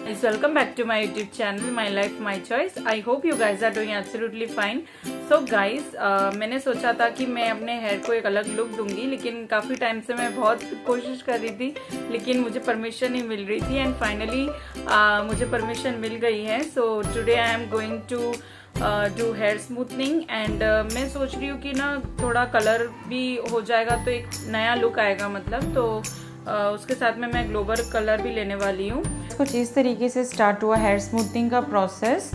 Guys, welcome back to my YouTube channel My Life My Choice. I hope you guys are doing absolutely fine. So guys, मैंने सोचा था कि मैं अपने hair को एक अलग लुक दूंगी, लेकिन काफ़ी टाइम से मैं बहुत कोशिश कर रही थी, लेकिन मुझे परमिशन नहीं मिल रही थी एंड फाइनली मुझे परमिशन मिल गई है. So today I am going to do hair smoothening and मैं सोच रही हूँ कि ना थोड़ा कलर भी हो जाएगा तो एक नया लुक आएगा, मतलब तो उसके साथ में मैं ग्लोबल कलर भी लेने वाली हूँ. कुछ इस तरीके से स्टार्ट हुआ हेयर स्मूथनिंग का प्रोसेस.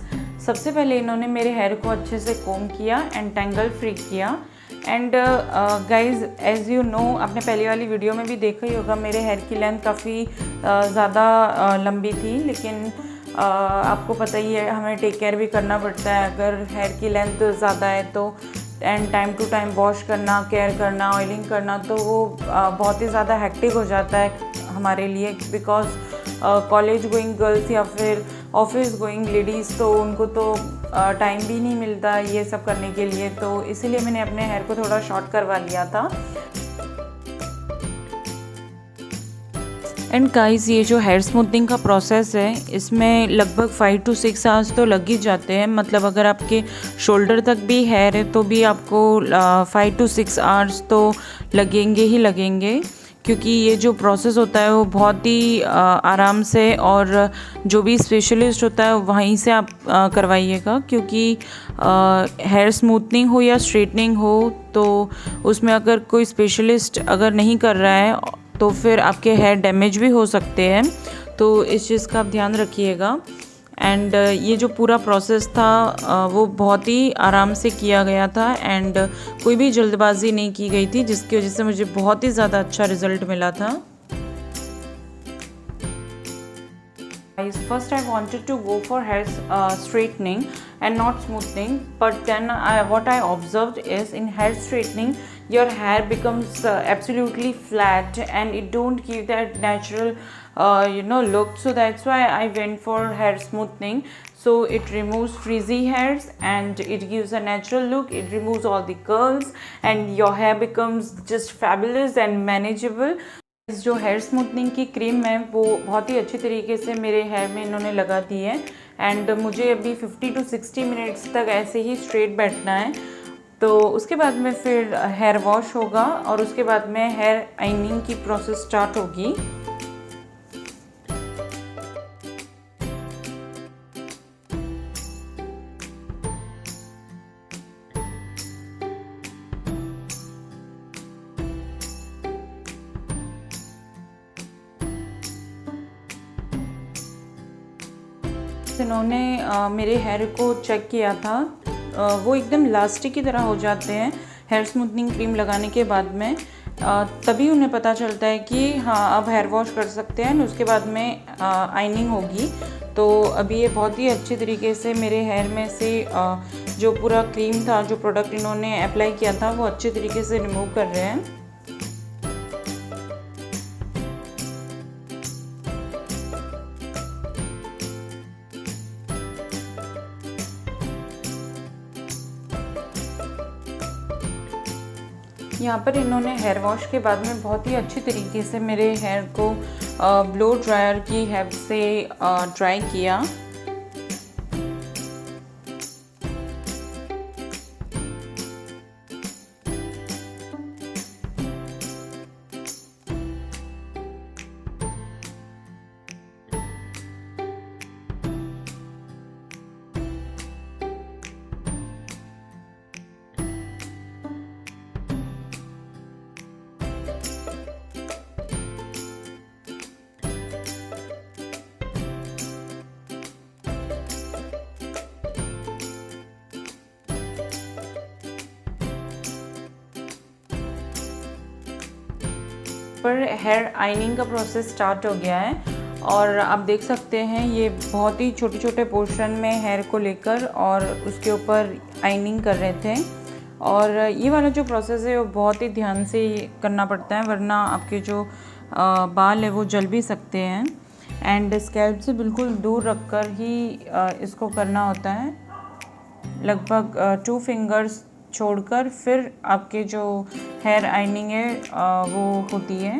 सबसे पहले इन्होंने मेरे हेयर को अच्छे से कोम किया एंड टैंगल फ्री किया. And guys as you know, आपने पहले वाली वीडियो में भी देखा ही होगा, मेरे हेयर की लेंथ काफ़ी ज़्यादा लंबी थी, लेकिन आपको पता ही है हमें टेक केयर भी करना पड़ता है अगर हेयर की लेंथ ज़्यादा है तो. And time to time wash करना, केयर करना, ऑयलिंग करना, तो वो बहुत ही ज़्यादा हेक्टिक हो जाता है हमारे लिए, बिकॉज कॉलेज गोइंग गर्ल्स या फिर ऑफिस गोइंग लेडीज़ तो उनको तो टाइम भी नहीं मिलता ये सब करने के लिए. तो इसीलिए मैंने अपने हेयर को थोड़ा शॉर्ट करवा लिया था. एंड गाइस, ये जो हेयर स्मूथनिंग का प्रोसेस है इसमें लगभग 5 to 6 आवर्स तो लग ही जाते हैं. मतलब अगर आपके शोल्डर तक भी हेयर है तो भी आपको 5 to 6 आवर्स तो लगेंगे ही लगेंगे, क्योंकि ये जो प्रोसेस होता है वो बहुत ही आराम से, और जो भी स्पेशलिस्ट होता है वहीं से आप करवाइएगा, क्योंकि हेयर स्मूथनिंग हो या स्ट्रेटनिंग हो तो उसमें अगर कोई स्पेशलिस्ट अगर नहीं कर रहा है तो फिर आपके हेयर डैमेज भी हो सकते हैं. तो इस चीज़ का आप ध्यान रखिएगा. एंड ये जो पूरा प्रोसेस था वो बहुत ही आराम से किया गया था एंड कोई भी जल्दबाजी नहीं की गई थी, जिसकी वजह से मुझे बहुत ही ज़्यादा अच्छा रिजल्ट मिला था. First I wanted to go for hair straightening and not smoothing, but then what I observed is in hair straightening your hair becomes absolutely flat and it don't give that natural look. So that's why I went for hair smoothing. So it removes frizzy hairs and it gives a natural look. It removes all the curls and your hair becomes just fabulous and manageable. जो hair smoothening की cream है वो बहुत ही अच्छी तरीके से मेरे hair में इन्होंने लगा दी है एंड मुझे अभी 50 to 60 मिनट्स तक ऐसे ही स्ट्रेट बैठना है. तो उसके बाद में फिर हेयर वॉश होगा और उसके बाद में हेयर आइनिंग की प्रोसेस स्टार्ट होगी. इन्होंने मेरे हेयर को चेक किया था, वो एकदम इलास्टिक की तरह हो जाते हैं हेयर स्मूथनिंग क्रीम लगाने के बाद में. तभी उन्हें पता चलता है कि हाँ अब हेयर वॉश कर सकते हैं. उसके बाद में आइनिंग होगी. तो अभी ये बहुत ही अच्छे तरीके से मेरे हेयर में से जो पूरा क्रीम था, जो प्रोडक्ट इन्होंने अप्लाई किया था, वो अच्छे तरीके से रिमूव कर रहे हैं. यहाँ पर इन्होंने हेयर वॉश के बाद में बहुत ही अच्छी तरीके से मेरे हेयर को ब्लो ड्रायर की हेल्प से ड्राई किया. पर हेयर आइनिंग का प्रोसेस स्टार्ट हो गया है और आप देख सकते हैं ये बहुत ही छोटे छोटे पोर्शन में हेयर को लेकर और उसके ऊपर आइनिंग कर रहे थे. और ये वाला जो प्रोसेस है वो बहुत ही ध्यान से करना पड़ता है, वरना आपके जो बाल है वो जल भी सकते हैं. एंड स्कैल्प से बिल्कुल दूर रखकर ही इसको करना होता है. लगभग 2 फिंगर्स छोड़कर फिर आपके जो हेयर आइनिंग है वो होती है.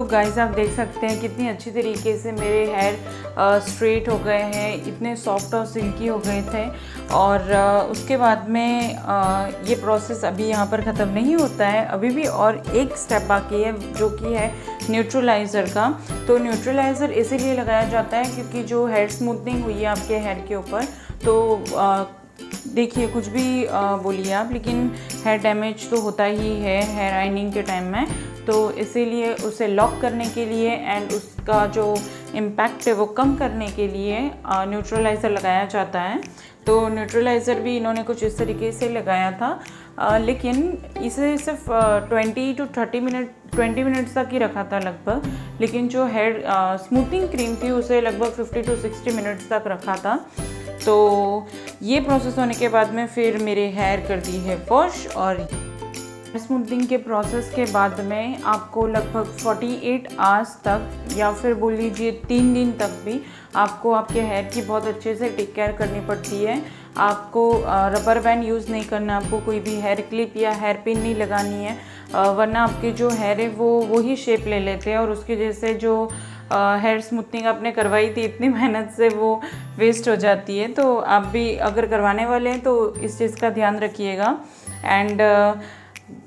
गाइस आप देख सकते हैं कितनी अच्छी तरीके से मेरे हेयर स्ट्रेट हो गए हैं, इतने सॉफ्ट और सिल्की हो गए थे। और उसके बाद में ये प्रोसेस अभी यहाँ पर ख़त्म नहीं होता है, अभी भी और एक स्टेप बाकी है जो कि है न्यूट्रलाइज़र का। तो न्यूट्रलाइज़र इसीलिए लगाया जाता है क्योंकि जो हेयर स्मूथनिंग हुई है आपके हेयर के ऊपर, तो देखिए कुछ भी बोलिए आप, लेकिन हेयर डैमेज तो होता ही है हेयर आइनिंग के टाइम में। तो इसीलिए उसे लॉक करने के लिए एंड उसका जो इम्पैक्ट है वो कम करने के लिए न्यूट्रलाइज़र लगाया जाता है। तो न्यूट्रलाइज़र भी इन्होंने कुछ इस तरीके से लगाया था, लेकिन इसे सिर्फ 20 मिनट्स तक ही रखा था लगभग, लेकिन जो हेयर स्मूथनिंग क्रीम थी उसे लगभग 50 to 60 मिनट्स तक रखा था। तो ये प्रोसेस होने के बाद में फिर मेरे हेयर कर दी है वॉश। और स्मूथनिंग के प्रोसेस के बाद में आपको लगभग 48 आवर्स तक या फिर बोल लीजिए 3 दिन तक भी आपको आपके हेयर की बहुत अच्छे से टेक केयर करनी पड़ती है। आपको रबर बैंड यूज़ नहीं करना, आपको कोई भी हेयर क्लिप या हेयर पिन नहीं लगानी है, वरना आपके जो हेयर है वो वही शेप ले लेते हैं और उसकी वजह से जो हेयर स्मूथनिंग आपने करवाई थी इतनी मेहनत से वो वेस्ट हो जाती है। तो आप भी अगर करवाने वाले हैं तो इस चीज़ का ध्यान रखिएगा। And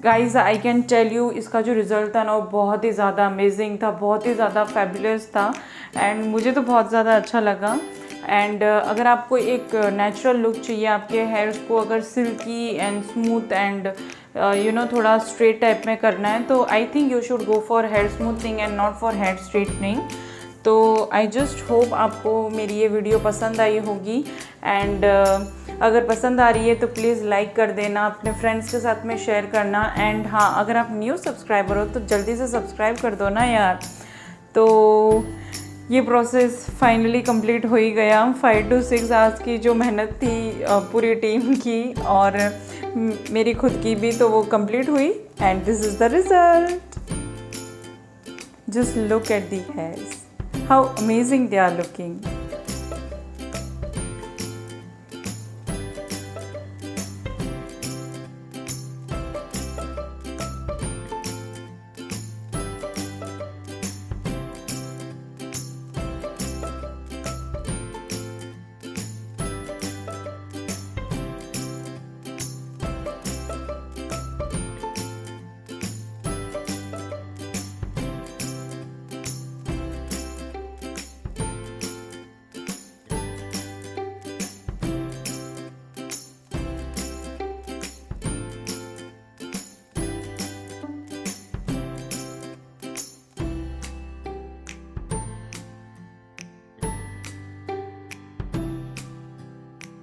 guys I can tell you, इसका जो रिज़ल्ट था ना वो बहुत ही ज़्यादा अमेजिंग था, बहुत ही ज़्यादा फैबुलस था एंड मुझे तो बहुत ज़्यादा अच्छा लगा। एंड अगर आपको एक नेचुरल लुक चाहिए आपके हेयर्स को, अगर सिल्की एंड स्मूथ एंड थोड़ा स्ट्रेट टाइप में करना है, तो I think you should go for hair smoothening and not for hair straightening. तो आई जस्ट होप आपको मेरी ये वीडियो पसंद आई होगी। एंड अगर पसंद आ रही है तो प्लीज़ लाइक कर देना, अपने फ्रेंड्स के साथ में शेयर करना। एंड हाँ, अगर आप न्यू सब्सक्राइबर हो तो जल्दी से सब्सक्राइब कर दो ना यार। तो ये प्रोसेस फाइनली कंप्लीट हो ही गया। 5 to 6 आवर्स की जो मेहनत थी पूरी टीम की और मेरी खुद की भी, तो वो कंप्लीट हुई and this is the result. Just look at the hairs, how amazing they are looking.